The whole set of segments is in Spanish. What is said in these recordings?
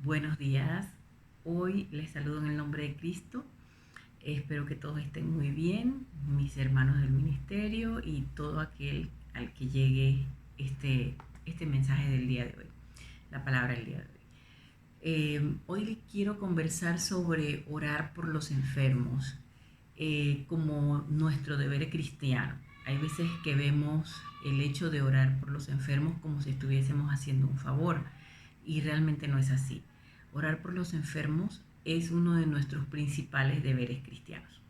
Buenos días. Hoy les saludo en el nombre de Cristo. Espero que todos estén muy bien, mis hermanos del ministerio y todo aquel al que llegue este mensaje del día de hoy, la palabra del día de hoy. Hoy quiero conversar sobre orar por los enfermos como nuestro deber cristiano. Hay veces que vemos el hecho de orar por los enfermos como si estuviésemos haciendo un favor y realmente no es así. Orar por los enfermos es uno de nuestros principales deberes cristianos.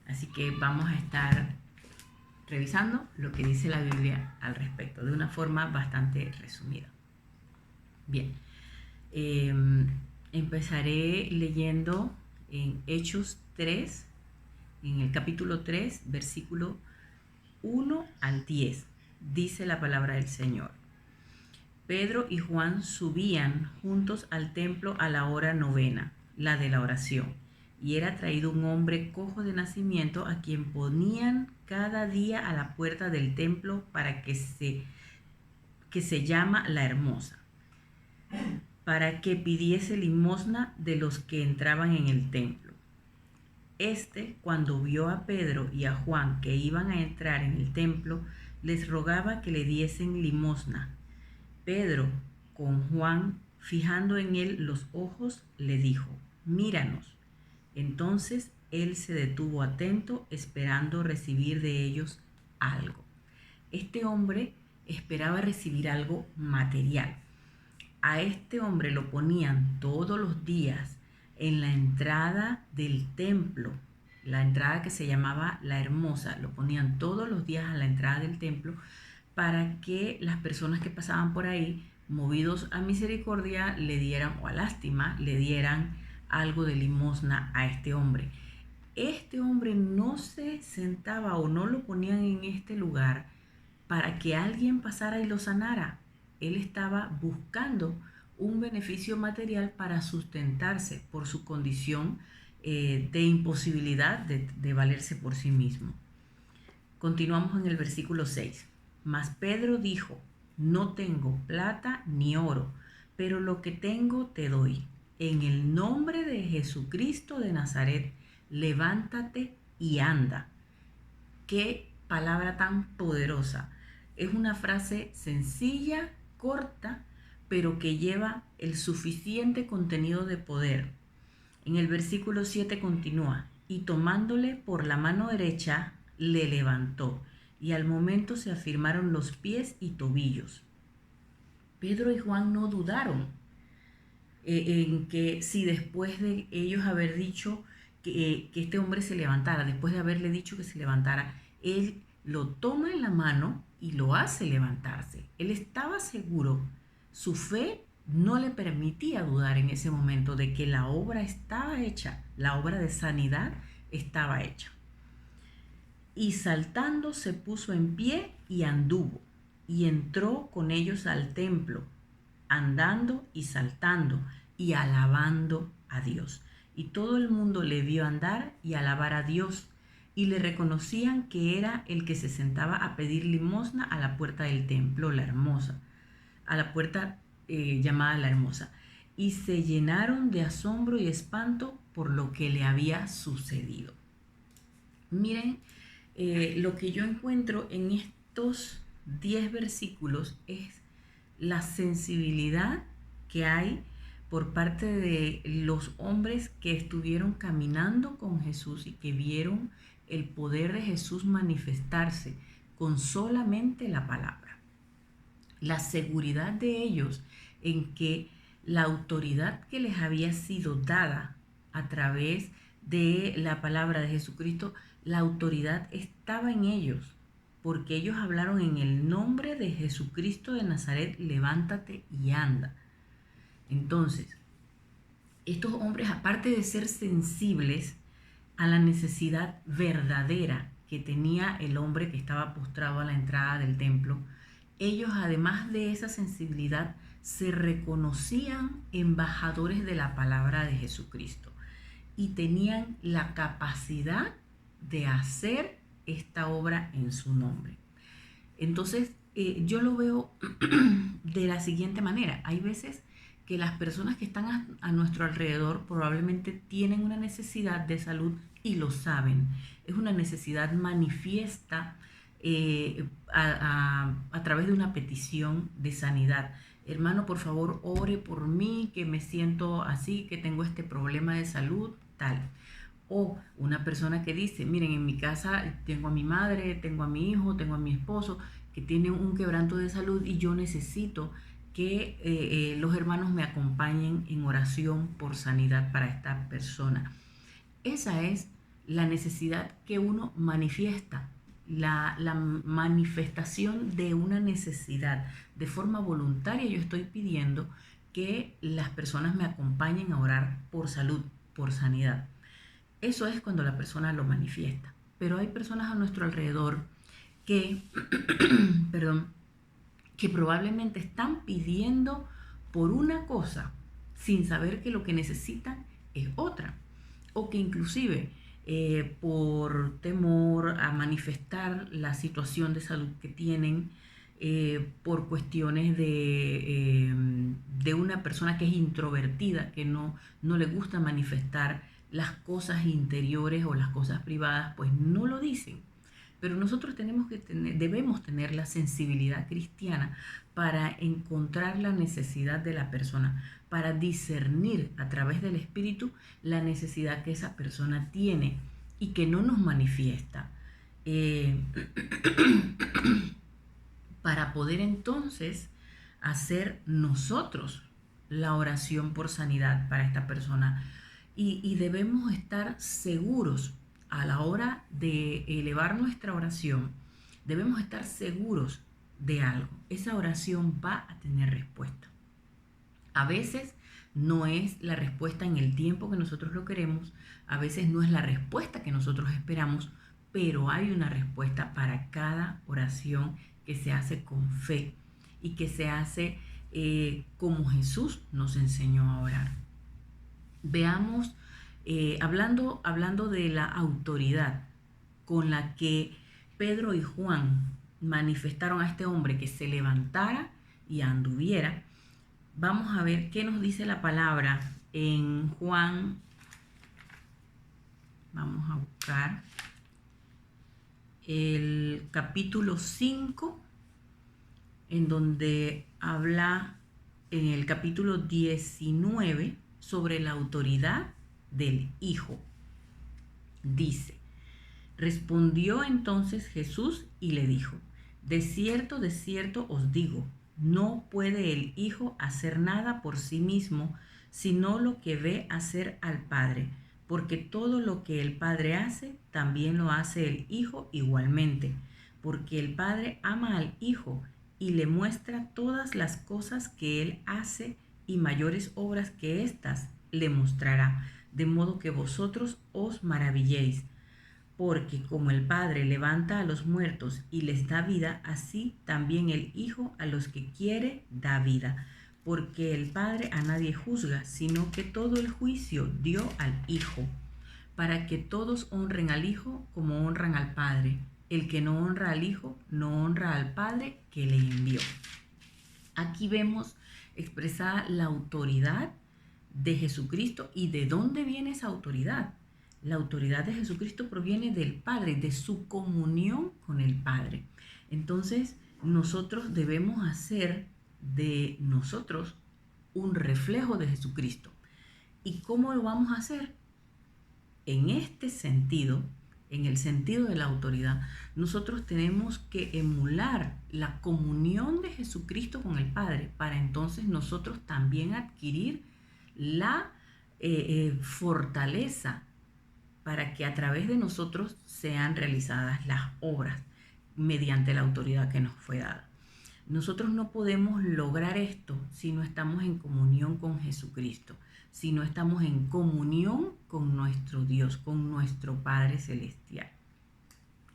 Así que vamos a estar revisando lo que dice la Biblia al respecto de una forma bastante resumida. Bien, empezaré leyendo en Hechos 3, en el capítulo 3, versículo 1 al 10. Dice la palabra del Señor. Pedro y Juan subían juntos al templo a la hora novena, la de la oración, y era traído un hombre cojo de nacimiento a quien ponían cada día a la puerta del templo para que se llama la Hermosa, para que pidiese limosna de los que entraban en el templo. Cuando vio a Pedro y a Juan que iban a entrar en el templo, les rogaba que le diesen limosna. Pedro, con Juan, fijando en él los ojos, le dijo: míranos. Entonces él se detuvo atento, esperando recibir de ellos algo. Este hombre esperaba recibir algo material. A este hombre lo ponían todos los días en la entrada del templo, la entrada que se llamaba la Hermosa. Lo ponían todos los días a la entrada del templo para que las personas que pasaban por ahí, movidos a misericordia, le dieran, o a lástima, le dieran algo de limosna a este hombre. Este hombre no se sentaba o no lo ponían en este lugar para que alguien pasara y lo sanara. Él estaba buscando un beneficio material para sustentarse por su condición de imposibilidad de valerse por sí mismo. Continuamos en el versículo 6. Mas Pedro dijo: no tengo plata ni oro, pero lo que tengo te doy. En el nombre de Jesucristo de Nazaret, levántate y anda. Qué palabra tan poderosa. Es una frase sencilla, corta, pero que lleva el suficiente contenido de poder. En el versículo 7 continúa: y tomándole por la mano derecha, le levantó, y al momento se afirmaron los pies y tobillos. Pedro y Juan no dudaron en que si después de ellos haber dicho que este hombre se levantara, después de haberle dicho que se levantara, él lo toma en la mano y lo hace levantarse. Él estaba seguro, su fe no le permitía dudar en ese momento de que la obra estaba hecha, la obra de sanidad estaba hecha. Y saltando se puso en pie y anduvo, y entró con ellos al templo, andando y saltando y alabando a Dios. Y todo el mundo le vio andar y alabar a Dios, y le reconocían que era el que se sentaba a pedir limosna a la puerta del templo, la Hermosa, a la puerta llamada la Hermosa. Y se llenaron de asombro y espanto por lo que le había sucedido. Miren, lo que yo encuentro en estos 10 versículos es la sensibilidad que hay por parte de los hombres que estuvieron caminando con Jesús y que vieron el poder de Jesús manifestarse con solamente la palabra. La seguridad de ellos en que la autoridad que les había sido dada a través de la palabra de Jesucristo, la autoridad estaba en ellos, porque ellos hablaron en el nombre de Jesucristo de Nazaret, levántate y anda. Entonces, estos hombres, aparte de ser sensibles a la necesidad verdadera que tenía el hombre que estaba postrado a la entrada del templo, ellos, además de esa sensibilidad, se reconocían embajadores de la palabra de Jesucristo y tenían la capacidad de hacer esta obra en su nombre. Entonces, yo lo veo de la siguiente manera. Hay veces que las personas que están a nuestro alrededor probablemente tienen una necesidad de salud y lo saben. Es una necesidad manifiesta a través de una petición de sanidad. Hermano, por favor, ore por mí, que me siento así, que tengo este problema de salud, tal. O una persona que dice, miren, en mi casa tengo a mi madre, tengo a mi hijo, tengo a mi esposo, que tienen un quebranto de salud y yo necesito que los hermanos me acompañen en oración por sanidad para esta persona. Esa es la necesidad que uno manifiesta, la manifestación de una necesidad. De forma voluntaria yo estoy pidiendo que las personas me acompañen a orar por salud, por sanidad. Eso es cuando la persona lo manifiesta. Pero hay personas a nuestro alrededor que, perdón, que probablemente están pidiendo por una cosa sin saber que lo que necesitan es otra. O que inclusive por temor a manifestar la situación de salud que tienen, por cuestiones de una persona que es introvertida, que no le gusta manifestar las cosas interiores o las cosas privadas, pues no lo dicen. Pero nosotros debemos tener la sensibilidad cristiana para encontrar la necesidad de la persona, para discernir a través del Espíritu la necesidad que esa persona tiene y que no nos manifiesta. Para poder entonces hacer nosotros la oración por sanidad para esta persona. Y debemos estar seguros a la hora de elevar nuestra oración, debemos estar seguros de algo. Esa oración va a tener respuesta. A veces no es la respuesta en el tiempo que nosotros lo queremos, a veces no es la respuesta que nosotros esperamos, pero hay una respuesta para cada oración que se hace con fe y que se hace como Jesús nos enseñó a orar. Veamos, hablando de la autoridad con la que Pedro y Juan manifestaron a este hombre que se levantara y anduviera, vamos a ver qué nos dice la palabra en Juan. Vamos a buscar el capítulo 5, en donde habla en el capítulo 19 sobre la autoridad del Hijo. Dice: respondió entonces Jesús y le dijo: de cierto os digo, no puede el Hijo hacer nada por sí mismo, sino lo que ve hacer al Padre, porque todo lo que el Padre hace, también lo hace el Hijo igualmente, porque el Padre ama al Hijo y le muestra todas las cosas que Él hace, y mayores obras que éstas le mostrará, de modo que vosotros os maravilléis. Porque como el Padre levanta a los muertos y les da vida, así también el Hijo a los que quiere da vida. Porque el Padre a nadie juzga, sino que todo el juicio dio al Hijo, para que todos honren al Hijo como honran al Padre. El que no honra al Hijo, no honra al Padre que le envió. Aquí vemos expresada la autoridad de Jesucristo. ¿Y de dónde viene esa autoridad? La autoridad de Jesucristo proviene del Padre, de su comunión con el Padre. Entonces, nosotros debemos hacer de nosotros un reflejo de Jesucristo. ¿Y cómo lo vamos a hacer? En este sentido, en el sentido de la autoridad, nosotros tenemos que emular la comunión de Jesucristo con el Padre para entonces nosotros también adquirir la fortaleza para que a través de nosotros sean realizadas las obras mediante la autoridad que nos fue dada. Nosotros no podemos lograr esto si no estamos en comunión con Jesucristo, si no estamos en comunión con nuestro Dios, con nuestro Padre Celestial.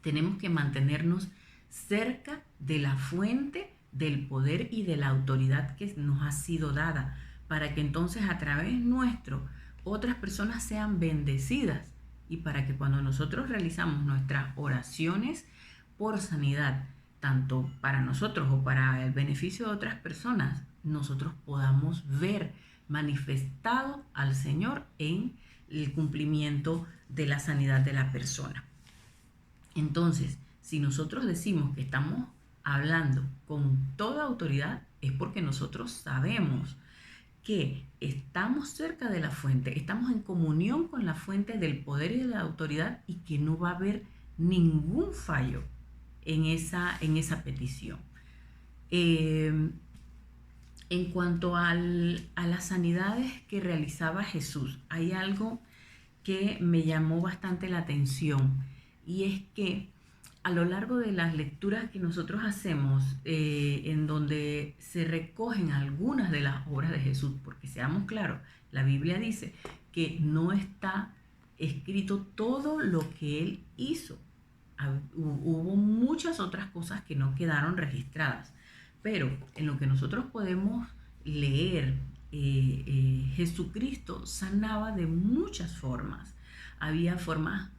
Tenemos que mantenernos cerca de la fuente del poder y de la autoridad que nos ha sido dada, para que entonces a través nuestro otras personas sean bendecidas, y para que cuando nosotros realizamos nuestras oraciones por sanidad, tanto para nosotros o para el beneficio de otras personas, nosotros podamos ver manifestado al Señor en el cumplimiento de la sanidad de la persona. Entonces, si nosotros decimos que estamos hablando con toda autoridad, es porque nosotros sabemos que estamos cerca de la fuente, estamos en comunión con la fuente del poder y de la autoridad, y que no va a haber ningún fallo en esa petición. En cuanto a las sanidades que realizaba Jesús, hay algo que me llamó bastante la atención, y es que a lo largo de las lecturas que nosotros hacemos, en donde se recogen algunas de las obras de Jesús, porque seamos claros, la Biblia dice que no está escrito todo lo que Él hizo. Hubo muchas otras cosas que no quedaron registradas, pero en lo que nosotros podemos leer, Jesucristo sanaba de muchas formas. Había forma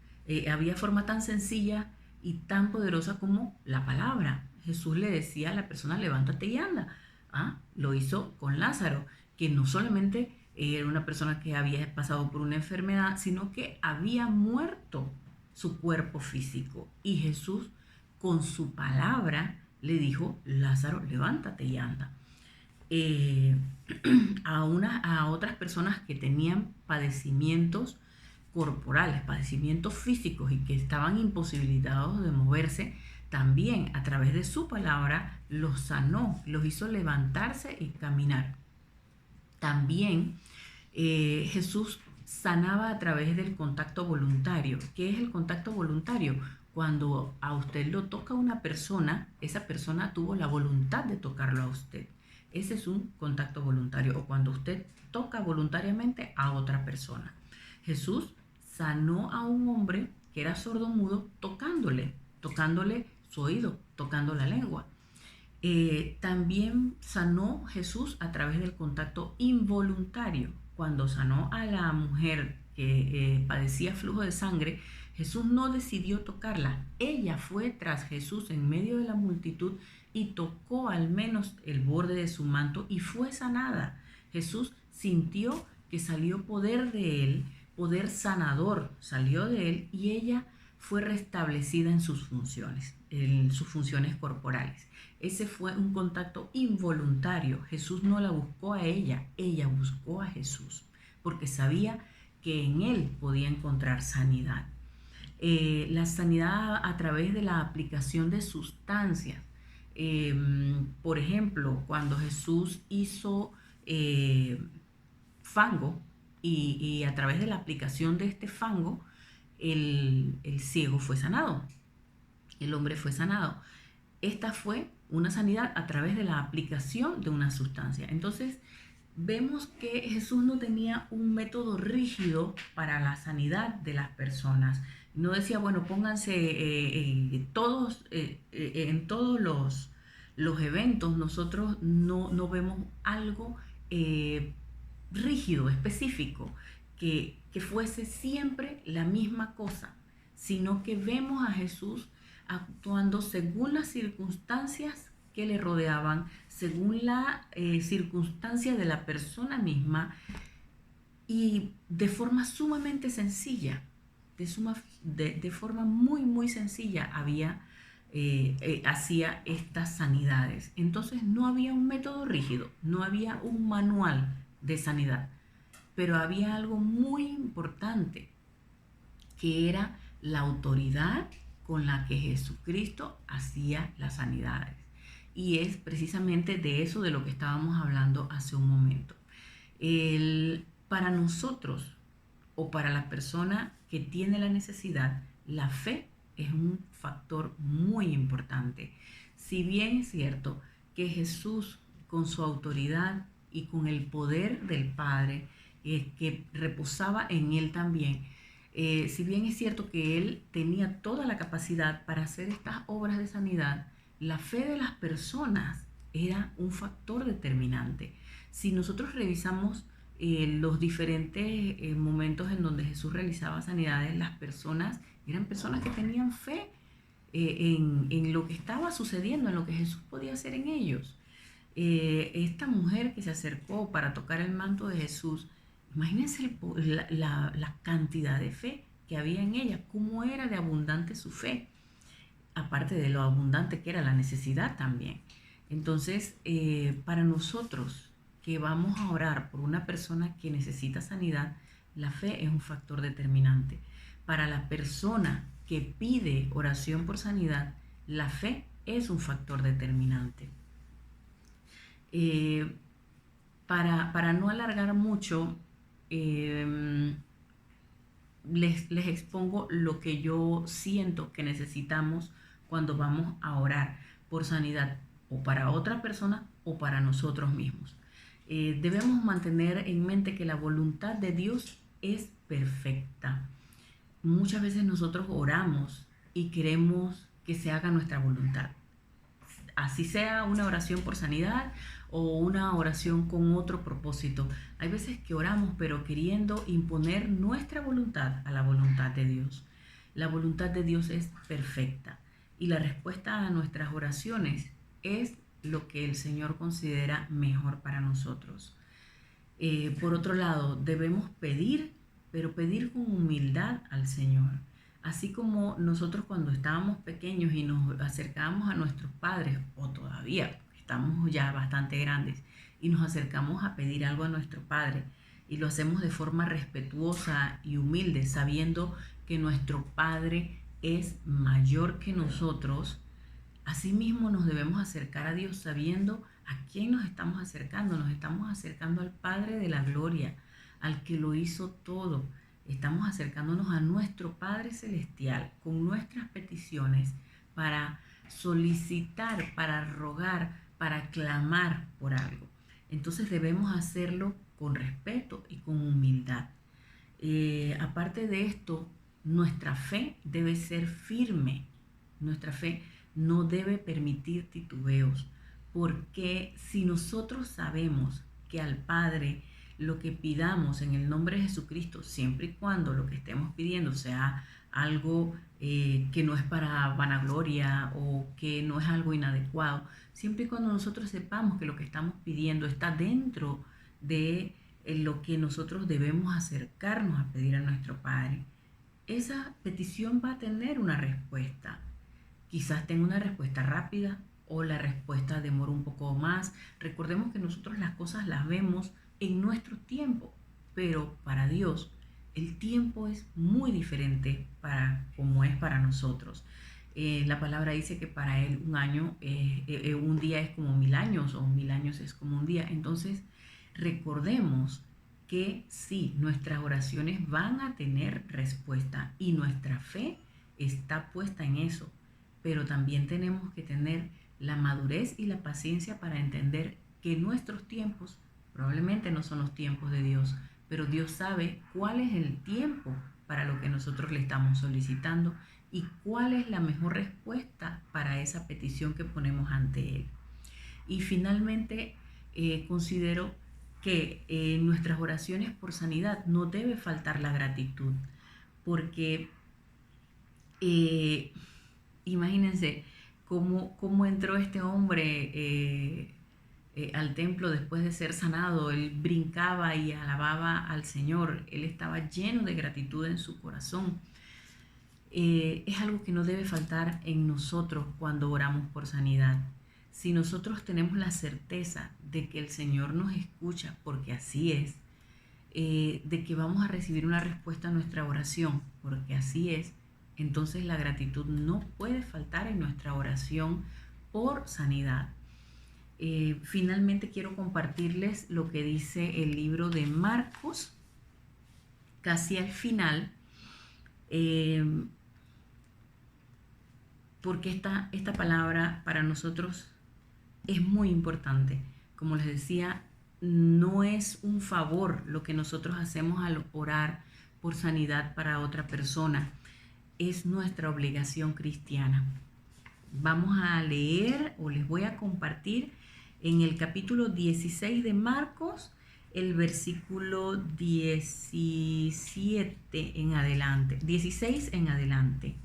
tan sencilla y tan poderosa como la palabra. Jesús le decía a la persona: levántate y anda. Lo hizo con Lázaro, que no solamente era una persona que había pasado por una enfermedad, sino que había muerto su cuerpo físico. Y Jesús, con su palabra, le dijo: Lázaro, levántate y anda. A otras personas que tenían padecimientos corporales, padecimientos físicos, y que estaban imposibilitados de moverse, también a través de su palabra los sanó, los hizo levantarse y caminar. También Jesús sanaba a través del contacto voluntario. ¿Qué es el contacto voluntario? Cuando a usted lo toca una persona, esa persona tuvo la voluntad de tocarlo a usted. Ese es un contacto voluntario, o cuando usted toca voluntariamente a otra persona. Jesús sanó a un hombre que era sordomudo tocándole su oído, tocando la lengua. También sanó Jesús a través del contacto involuntario. Cuando sanó a la mujer que padecía flujo de sangre, Jesús no decidió tocarla. Ella fue tras Jesús en medio de la multitud y tocó al menos el borde de su manto y fue sanada. Jesús sintió que salió poder de él, poder sanador salió de él, y ella fue restablecida en sus funciones corporales. Ese fue un contacto involuntario. Jesús no la buscó a ella buscó a Jesús, porque sabía que en él podía encontrar sanidad. La sanidad a través de la aplicación de sustancias. Por ejemplo, cuando Jesús hizo fango, y a través de la aplicación de este fango, el ciego fue sanado, el hombre fue sanado. Esta fue una sanidad a través de la aplicación de una sustancia. Entonces, vemos que Jesús no tenía un método rígido para la sanidad de las personas. No decía, bueno, pónganse todos, en todos los eventos. Nosotros no vemos algo rígido, específico, que fuese siempre la misma cosa, sino que vemos a Jesús actuando según las circunstancias que le rodeaban, según la circunstancia de la persona misma, y de forma sumamente sencilla, de forma muy, muy sencilla hacía estas sanidades. Entonces no había un método rígido, no había un manual de sanidad, pero había algo muy importante, que era la autoridad con la que Jesucristo hacía las sanidades. Y es precisamente de eso de lo que estábamos hablando hace un momento. Para nosotros, o para la persona que tiene la necesidad, la fe es un factor muy importante. Si bien es cierto que Jesús, con su autoridad y con el poder del Padre, que reposaba en él también, si bien es cierto que él tenía toda la capacidad para hacer estas obras de sanidad, la fe de las personas era un factor determinante. Si nosotros revisamos los diferentes momentos en donde Jesús realizaba sanidades, las personas eran personas que tenían fe en lo que estaba sucediendo, en lo que Jesús podía hacer en ellos. Esta mujer que se acercó para tocar el manto de Jesús, imagínense la cantidad de fe que había en ella, cómo era de abundante su fe, aparte de lo abundante que era la necesidad también. Entonces, para nosotros que vamos a orar por una persona que necesita sanidad, la fe es un factor determinante. Para la persona que pide oración por sanidad, la fe es un factor determinante. Eh, para no alargar mucho, les expongo lo que yo siento que necesitamos cuando vamos a orar por sanidad o para otra persona o para nosotros mismos. Debemos mantener en mente que la voluntad de Dios es perfecta. Muchas veces nosotros oramos y queremos que se haga nuestra voluntad. Así sea una oración por sanidad o una oración con otro propósito. Hay veces que oramos pero queriendo imponer nuestra voluntad a la voluntad de Dios. La voluntad de Dios es perfecta y la respuesta a nuestras oraciones es lo que el Señor considera mejor para nosotros. Por otro lado, debemos pedir, pero pedir con humildad al Señor. Así como nosotros cuando estábamos pequeños y nos acercábamos a nuestros padres, o todavía estamos ya bastante grandes, y nos acercamos a pedir algo a nuestro Padre, y lo hacemos de forma respetuosa y humilde, sabiendo que nuestro Padre es mayor que nosotros. Asimismo nos debemos acercar a Dios sabiendo a quién nos estamos acercando. Nos estamos acercando al Padre de la Gloria, al que lo hizo todo. Estamos acercándonos a nuestro Padre Celestial con nuestras peticiones para solicitar, para rogar, para clamar por algo. Entonces debemos hacerlo con respeto y con humildad. Aparte de esto, nuestra fe debe ser firme. Nuestra fe no debe permitir titubeos, porque si nosotros sabemos que al Padre lo que pidamos en el nombre de Jesucristo, siempre y cuando lo que estemos pidiendo sea algo que no es para vanagloria o que no es algo inadecuado, siempre y cuando nosotros sepamos que lo que estamos pidiendo está dentro de lo que nosotros debemos acercarnos a pedir a nuestro Padre, esa petición va a tener una respuesta. Quizás tenga una respuesta rápida o la respuesta demora un poco más. Recordemos que nosotros las cosas las vemos en nuestro tiempo, pero para Dios el tiempo es muy diferente para como es para nosotros. La palabra dice que para Él un día es como 1000 años o 1000 años es como un día. Entonces recordemos que sí, nuestras oraciones van a tener respuesta y nuestra fe está puesta en eso, pero también tenemos que tener la madurez y la paciencia para entender que nuestros tiempos probablemente no son los tiempos de Dios, pero Dios sabe cuál es el tiempo para lo que nosotros le estamos solicitando y cuál es la mejor respuesta para esa petición que ponemos ante Él. Y finalmente, considero que en nuestras oraciones por sanidad no debe faltar la gratitud, porque imagínense cómo entró este hombre al templo después de ser sanado. Él brincaba y alababa al Señor, él estaba lleno de gratitud en su corazón. Es algo que no debe faltar en nosotros cuando oramos por sanidad. Si nosotros tenemos la certeza de que el Señor nos escucha, porque así es, de que vamos a recibir una respuesta a nuestra oración, porque así es, entonces la gratitud no puede faltar en nuestra oración por sanidad. Finalmente quiero compartirles lo que dice el libro de Marcos, casi al final, porque esta palabra para nosotros es muy importante. Como les decía, no es un favor lo que nosotros hacemos al orar por sanidad para otra persona, es nuestra obligación cristiana. Vamos a leer o les voy a compartir en el capítulo 16 de Marcos, el versículo 17 en adelante, 16 en adelante.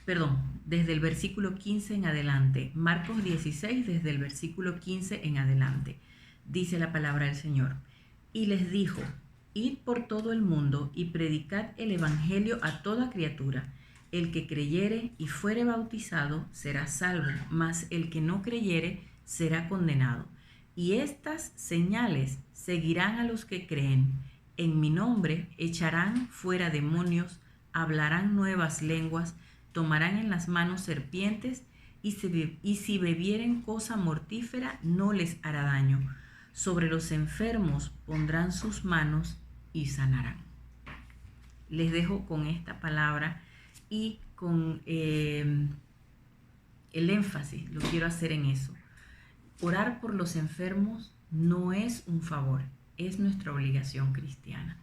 perdón, desde el versículo 15 en adelante. Marcos 16, desde el versículo 15 en adelante. Dice la palabra del Señor. Y les dijo, id por todo el mundo y predicad el evangelio a toda criatura. El que creyere y fuere bautizado será salvo, mas el que no creyere será condenado. Y estas señales seguirán a los que creen. En mi nombre echarán fuera demonios, hablarán nuevas lenguas, tomarán en las manos serpientes, y si bebieren cosa mortífera no les hará daño. Sobre los enfermos pondrán sus manos y sanarán. Les dejo con esta palabra y con el énfasis, lo quiero hacer en eso. Orar por los enfermos no es un favor, es nuestra obligación cristiana.